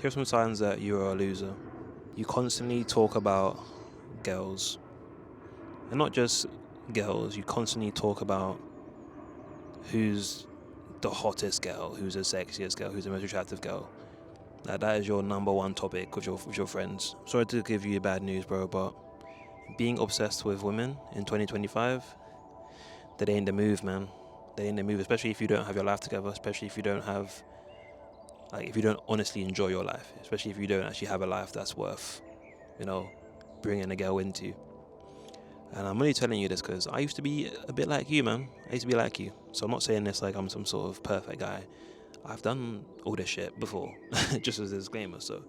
Here's some signs that you're a loser. You constantly talk about girls. And not just girls, you constantly talk about who's the hottest girl, who's the sexiest girl, who's the most attractive girl. That is your number one topic with your friends. Sorry to give you bad news, bro, but being obsessed with women in 2025, that ain't the move, man. That ain't the move, especially if you don't have your life together, especially if you don't have, if you don't honestly enjoy your life, especially if you don't actually have a life that's worth, bringing a girl into. And I'm only telling you this because I used to be a bit like you, man. I used to be like you. So I'm not saying this like I'm some sort of perfect guy. I've done all this shit before, just as a disclaimer. So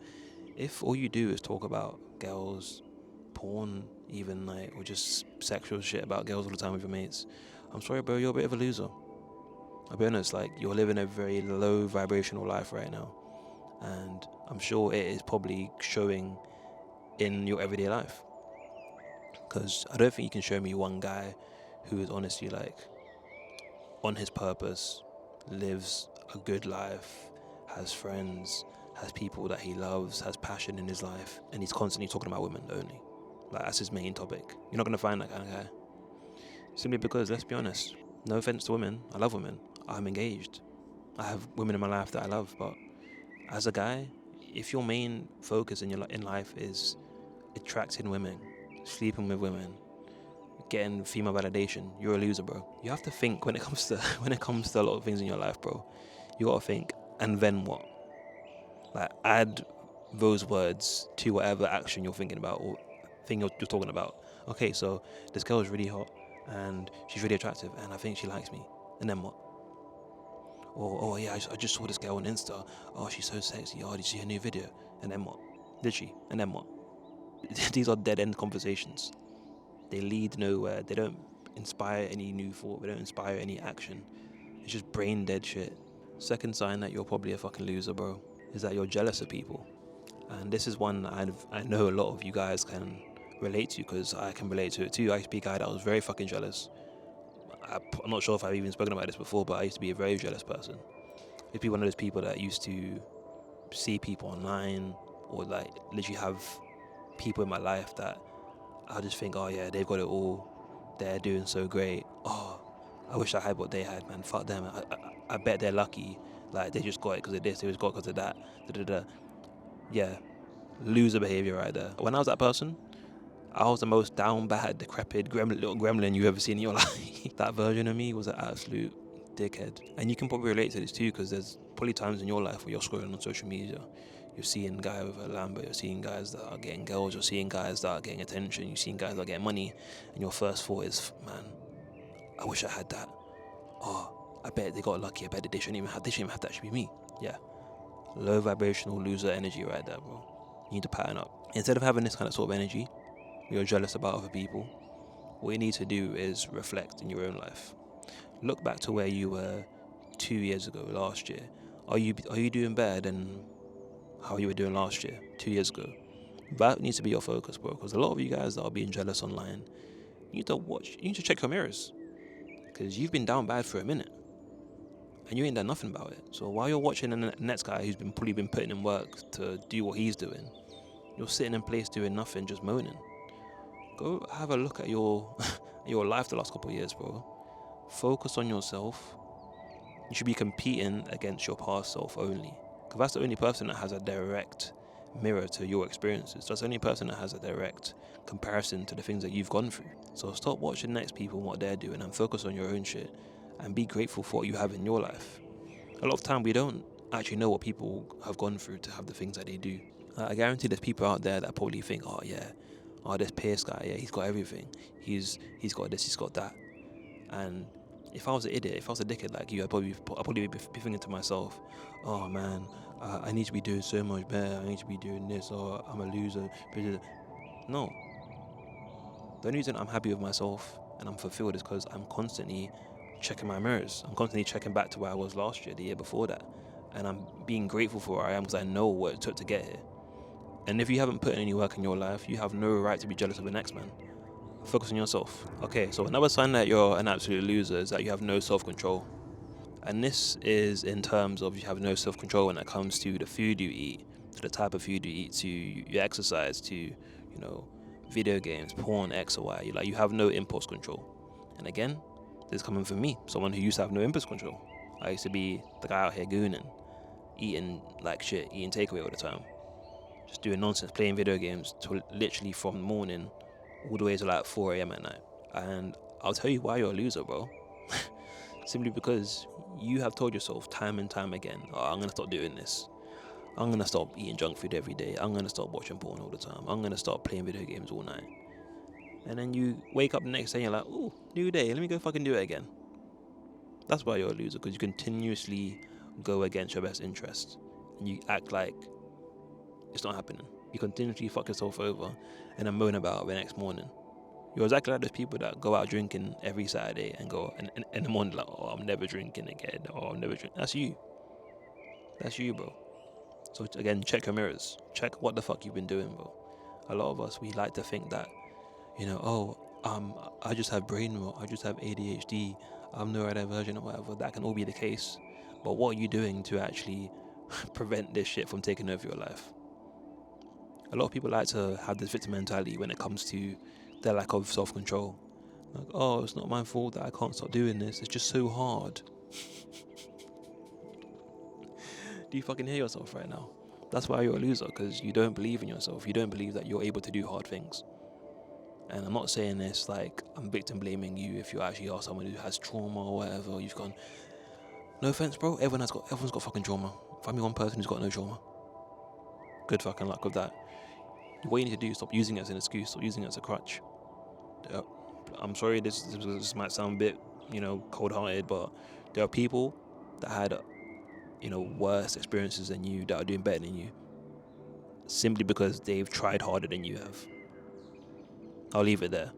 if all you do is talk about girls, porn, even or just sexual shit about girls all the time with your mates, I'm sorry, bro, you're a bit of a loser. I'll be honest, you're living a very low vibrational life right now. And I'm sure it is probably showing in your everyday life. Because I don't think you can show me one guy who is honestly on his purpose, lives a good life, has friends, has people that he loves, has passion in his life, and he's constantly talking about women only. That's his main topic. You're not going to find that kind of guy. Simply because, let's be honest, no offense to women, I love women. I'm engaged. I have women in my life that I love, but as a guy, if your main focus in life is attracting women, sleeping with women, getting female validation, you're a loser, bro. You have to think when it comes to a lot of things in your life, bro. You gotta think, and then what? Add those words to whatever action you're thinking about or thing you're talking about. Okay, so this girl is really hot and she's really attractive and I think she likes me. And then what? Or, oh yeah, I just saw this girl on Insta. Oh, she's so sexy. Oh, did you see her new video? And then what? Did she? And then what? These are dead-end conversations. They lead nowhere. They don't inspire any new thought. They don't inspire any action. It's just brain dead shit. Second sign that you're probably a fucking loser, bro, is that you're jealous of people. And this is one I know a lot of you guys can relate to because I can relate to it too. I used to be a guy that was very fucking jealous. I'm not sure if I've even spoken about this before, but I used to be a very jealous person. I used to be one of those people that used to see people online or literally have people in my life that I just think, oh yeah, they've got it all. They're doing so great. Oh, I wish I had what they had, man. Fuck them. I bet they're lucky. They just got it because of this. They just got it because of that. Da-da-da. Yeah, loser behavior right there. When I was that person, I was the most down bad, decrepit little gremlin you've ever seen in your life. That version of me was an absolute dickhead. And you can probably relate to this too because there's probably times in your life where you're scrolling on social media. You're seeing a guy with a Lambo, you're seeing guys that are getting girls, you're seeing guys that are getting attention, you're seeing guys that are getting money, and your first thought is, man, I wish I had that. Oh, I bet they got lucky, I bet they shouldn't even have that, should be me. Yeah. Low vibrational loser energy right there, bro. You need to pattern up. Instead of having this kind of sort of energy, you're jealous about other people, what you need to do is reflect in your own life. Look back to where you were 2 years ago, last year. Are you doing better than how you were doing last year, 2 years ago? That needs to be your focus, bro, because a lot of you guys that are being jealous online, you need to check your mirrors, because you've been down bad for a minute and you ain't done nothing about it. So while you're watching the next guy who's probably been putting in work to do what he's doing, you're sitting in place doing nothing, just moaning. Go have a look at your your life the last couple of years, bro. Focus on yourself. You should be competing against your past self only, because that's the only person that has a direct mirror to your experiences. That's the only person that has a direct comparison to the things that you've gone through. So stop watching next people and what they're doing and focus on your own shit and be grateful for what you have in your life. A lot of time we don't actually know what people have gone through to have the things that they do. I guarantee there's people out there that probably think, oh yeah, this Pierce guy, yeah, he's got everything. He's got this, he's got that. And if I was an idiot, if I was a dickhead like you, I'd probably be thinking to myself, oh man, I need to be doing so much better. I need to be doing this, or I'm a loser. No. The only reason I'm happy with myself and I'm fulfilled is because I'm constantly checking my mirrors. I'm constantly checking back to where I was last year, the year before that. And I'm being grateful for where I am because I know what it took to get here. And if you haven't put in any work in your life, you have no right to be jealous of the next man. Focus on yourself. Okay, so another sign that you're an absolute loser is that you have no self-control. And this is in terms of you have no self-control when it comes to the food you eat, to the type of food you eat, to your exercise, to, video games, porn, X or Y. You have no impulse control. And again, this is coming from me, someone who used to have no impulse control. I used to be the guy out here gooning, eating like shit, eating takeaway all the time, just doing nonsense, playing video games to literally from morning all the way to like 4 a.m. at night. And I'll tell you why you're a loser, bro. Simply because you have told yourself time and time again, I'm gonna stop doing this. I'm gonna stop eating junk food every day. I'm gonna stop watching porn all the time. I'm gonna stop playing video games all night. And then you wake up the next day and you're like, oh, new day, let me go fucking do it again. That's why you're a loser, because you continuously go against your best interest. And you act like it's not happening. You continuously fuck yourself over and then moan about it the next morning. You're exactly like those people that go out drinking every Saturday and go and in the morning like, I'm never drinking again. I'm never drinking. That's you. That's you, bro. So again, check your mirrors. Check what the fuck you've been doing, bro. A lot of us, we like to think that, I just have brain rot. I just have ADHD. I'm neurodivergent or whatever. That can all be the case. But what are you doing to actually prevent this shit from taking over your life? A lot of people like to have this victim mentality when it comes to their lack of self-control. Like, oh, it's not my fault that I can't stop doing this. It's just so hard. Do you fucking hear yourself right now? That's why you're a loser, because you don't believe in yourself. You don't believe that you're able to do hard things. And I'm not saying this like I'm victim blaming you if you actually are someone who has trauma or whatever. You've gone, no offense, bro. Everyone's got fucking trauma. Find me one person who's got no trauma. Good fucking luck with that. What you need to do is stop using it as an excuse. Stop using it as a crutch. I'm sorry, this might sound a bit, cold-hearted, but there are people that had, worse experiences than you, that are doing better than you, simply because they've tried harder than you have. I'll leave it there.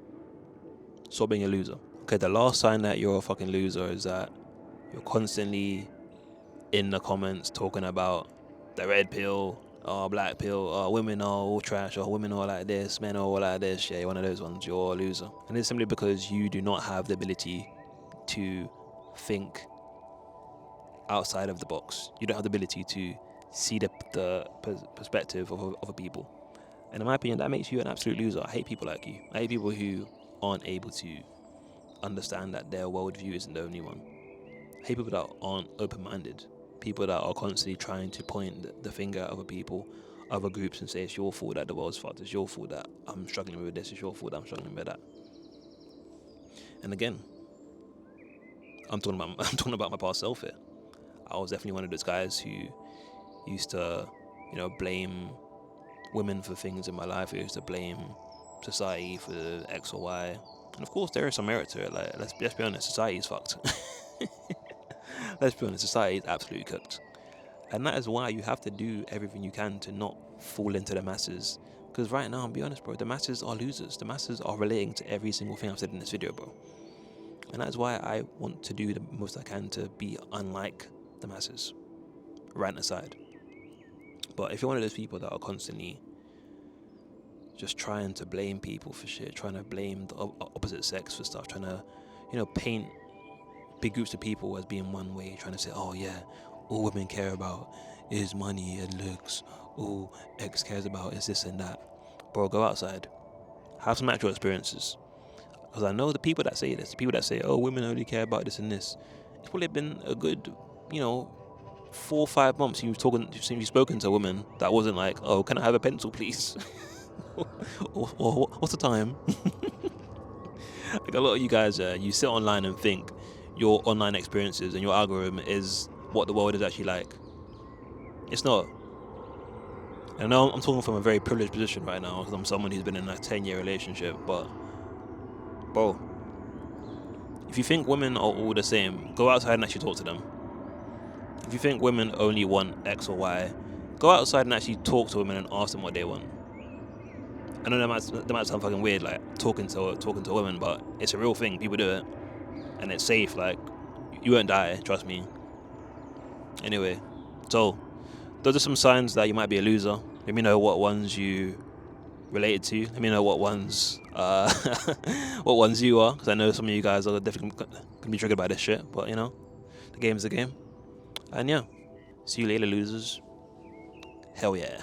Stop being a loser. Okay, the last sign that you're a fucking loser is that you're constantly in the comments talking about the red pill, black pill, women are all trash, or women are like this, men are all like this. Yeah, you're one of those ones. You're a loser. And it's simply because you do not have the ability to think outside of the box. You don't have the ability to see the perspective of other people. And in my opinion, that makes you an absolute loser. I hate people like you. I hate people who aren't able to understand that their worldview isn't the only one. I hate people that aren't open-minded. People that are constantly trying to point the finger at other people, other groups, and say it's your fault that the world's fucked. It's your fault that I'm struggling with this. It's your fault that I'm struggling with that. And again, I'm talking about my past self here. I was definitely one of those guys who used to, blame women for things in my life. I used to blame society for X or Y. And of course, there is some merit to it. Like, let's be honest, society is fucked. Let's be honest, society is absolutely cooked. And that is why you have to do everything you can to not fall into the masses. Because right now, I'll be honest, bro, the masses are losers. The masses are relating to every single thing I've said in this video, bro. And that is why I want to do the most I can to be unlike the masses. Rant aside. But if you're one of those people that are constantly just trying to blame people for shit, trying to blame the opposite sex for stuff, trying to, paint big groups of people as being one way, trying to say, oh yeah, all women care about is money and looks, all X cares about is this and that. Bro, go outside. Have some actual experiences. Because I know the people that say this, the people that say, oh, women only care about this and this, it's probably been a good, 4 or 5 months you've spoken to a woman that wasn't like, oh, can I have a pencil, please? or what's the time? Like a lot of you guys, you sit online and think your online experiences and your algorithm is what the world is actually like. It's not. And I know I'm talking from a very privileged position right now because I'm someone who's been in a 10-year relationship, but bro, if you think women are all the same, go outside and actually talk to them. If you think women only want X or Y, go outside and actually talk to women and ask them what they want. I know that might sound fucking weird, like talking to a woman, but it's a real thing. People do it, and it's safe. Like, you won't die, trust me. Anyway, so those are some signs that you might be a loser. Let me know what ones you related to. Let me know what ones what ones you are, because I know some of you guys are definitely gonna be triggered by this shit. But the game's the game. And yeah, see you later, losers. Hell yeah.